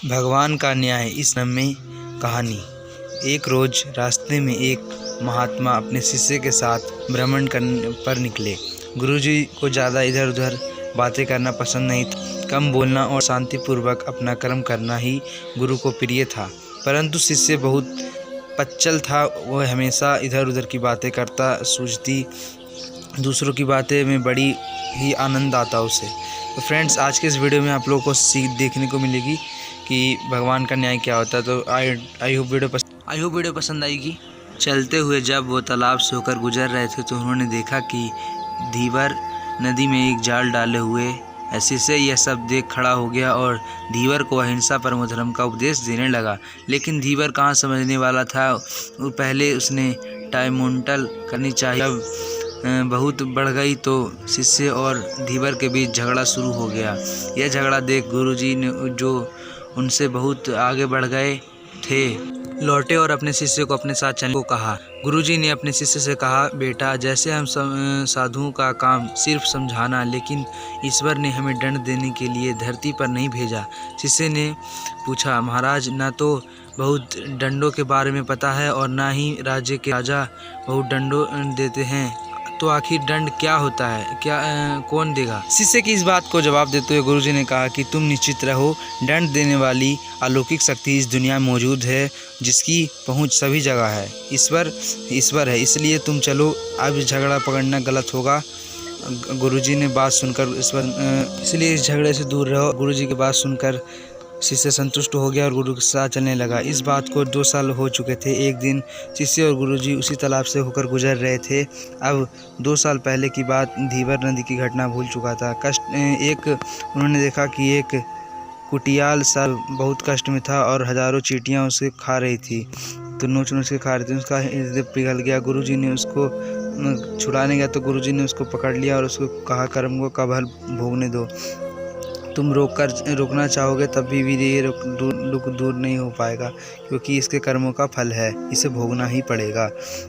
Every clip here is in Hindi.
भगवान का न्याय इस लम्हे कहानी। एक रोज रास्ते में एक महात्मा अपने शिष्य के साथ भ्रमण करने पर निकले। गुरुजी को ज़्यादा इधर उधर बातें करना पसंद नहीं था। कम बोलना और शांतिपूर्वक अपना कर्म करना ही गुरु को प्रिय था। परंतु शिष्य बहुत पच्चल था। वह हमेशा इधर उधर की बातें करता, सूझती दूसरों की बातें में बड़ी ही आनंद आता उसे। तो फ्रेंड्स, आज के इस वीडियो में आप लोगों को सीख देखने को मिलेगी कि भगवान का न्याय क्या होता है। तो आई होप वीडियो पसंद आएगी। चलते हुए जब वो तालाब से होकर गुजर रहे थे तो उन्होंने देखा कि धीवर नदी में एक जाल डाले हुए है। शिष्य यह सब देख खड़ा हो गया और धीवर को अहिंसा परमो धर्म का उपदेश देने लगा। लेकिन धीवर कहाँ समझने वाला था। पहले उसने टाइमुंटल करनी चाहिए। जब बहुत बढ़ गई तो शिष्य और धीवर के बीच झगड़ा शुरू हो गया। यह झगड़ा देख गुरुजी ने, जो उनसे बहुत आगे बढ़ गए थे, लौटे और अपने शिष्य को अपने साथ चलने को कहा। गुरुजी ने अपने शिष्य से कहा, बेटा, जैसे हम साधुओं का काम सिर्फ समझाना, लेकिन ईश्वर ने हमें दंड देने के लिए धरती पर नहीं भेजा। शिष्य ने पूछा, महाराज, न तो बहुत दंडों के बारे में पता है और ना ही राज्य के राजा बहुत दंडों देते हैं, तो आखिर दंड क्या होता है, कौन देगा? शिष्य की इस बात को जवाब देते हुए गुरुजी ने कहा कि तुम निश्चित रहो, दंड देने वाली अलौकिक शक्ति इस दुनिया में मौजूद है, जिसकी पहुंच सभी जगह है। ईश्वर है, इसलिए तुम चलो। अब झगड़ा पकड़ना गलत होगा। गुरुजी ने बात सुनकर इसलिए इस झगड़े से दूर रहो। गुरुजी की बात सुनकर शिष्य संतुष्ट हो गया और गुरु के साथ चलने लगा। इस बात को 2 साल हो चुके थे। एक दिन शिष्य और गुरुजी उसी तालाब से होकर गुजर रहे थे। अब 2 साल पहले की बात, धीवर नदी की घटना भूल चुका था। उन्होंने देखा कि एक कुटियाल सा बहुत कष्ट में था और हजारों चींटियां उसे खा रही थी। तो नोच के खा रही थी। उसका हृदय पिघल गया। गुरुजी ने उसको छुड़ाने गया तो गुरुजी ने उसको पकड़ लिया और उसको कहा, कर्म को कब हल भोगने दो। तुम रोकना चाहोगे तब भी ये दुख दूर नहीं हो पाएगा, क्योंकि इसके कर्मों का फल है, इसे भोगना ही पड़ेगा।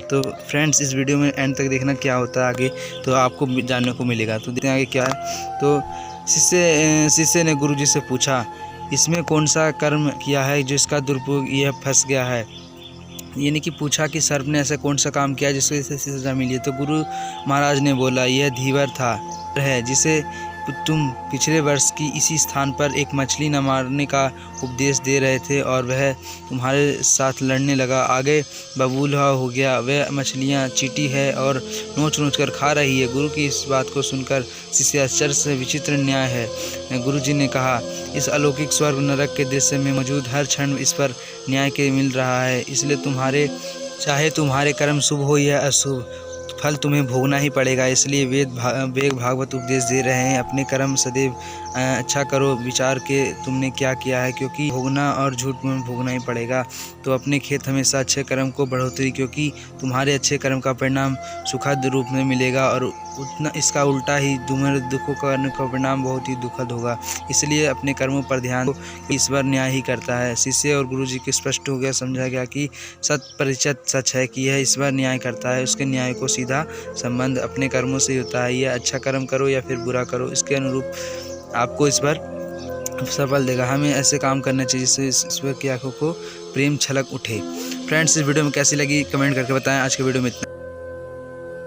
तो फ्रेंड्स, इस वीडियो में एंड तक देखना, क्या होता है आगे तो आपको जानने को मिलेगा। तो देखते हैं आगे क्या है। तो शिष्य ने गुरुजी से पूछा, इसमें कौन सा कर्म किया है जो इसका दुरुपयोग यह फंस गया है? यानी कि पूछा कि सर्प ने ऐसा कौन सा काम किया जिसको इसे सजा मिली है? तो गुरु महाराज ने बोला, यह धीवर था है, जिसे तुम पिछले वर्ष की इसी स्थान पर एक मछली न मारने का उपदेश दे रहे थे और वह तुम्हारे साथ लड़ने लगा। आगे बबूला हो गया। वह मछलियाँ चींटी है और नोच कर खा रही है। गुरु की इस बात को सुनकर शिष्य आश्चर्य से विचित्र न्याय है। गुरुजी ने कहा, इस अलौकिक स्वर्ग नरक के दृश्य में मौजूद हर क्षण इस पर न्याय के मिल रहा है। इसलिए चाहे तुम्हारे कर्म शुभ हो या अशुभ, फल तुम्हें भोगना ही पड़ेगा। इसलिए वेद भागवत उपदेश दे रहे हैं, अपने कर्म सदैव अच्छा करो, विचार के तुमने क्या किया है, क्योंकि भोगना और झूठ में भोगना ही पड़ेगा। तो अपने खेत हमेशा अच्छे कर्म को बढ़ोतरी, क्योंकि तुम्हारे अच्छे कर्म का परिणाम सुखद रूप में मिलेगा और उतना इसका उल्टा ही तुम्हारे दुखों का परिणाम बहुत ही दुखद होगा। इसलिए अपने कर्मों पर ध्यान दो, ईश्वर न्याय ही करता है। शिष्य और गुरुजी को स्पष्ट हो गया, समझा गया कि 100% सच है कि यह ईश्वर न्याय करता है। उसके न्याय को सीधा संबंध अपने कर्मों से होता है। यह अच्छा कर्म करो या फिर बुरा करो, इसके अनुरूप आपको इस पर सफल देगा। हमें ऐसे काम करने चाहिए जिससे ईश्वर की आंखों को प्रेम छलक उठे। फ्रेंड्स, इस वीडियो में कैसी लगी कमेंट करके बताएं। आज के वीडियो में इतना।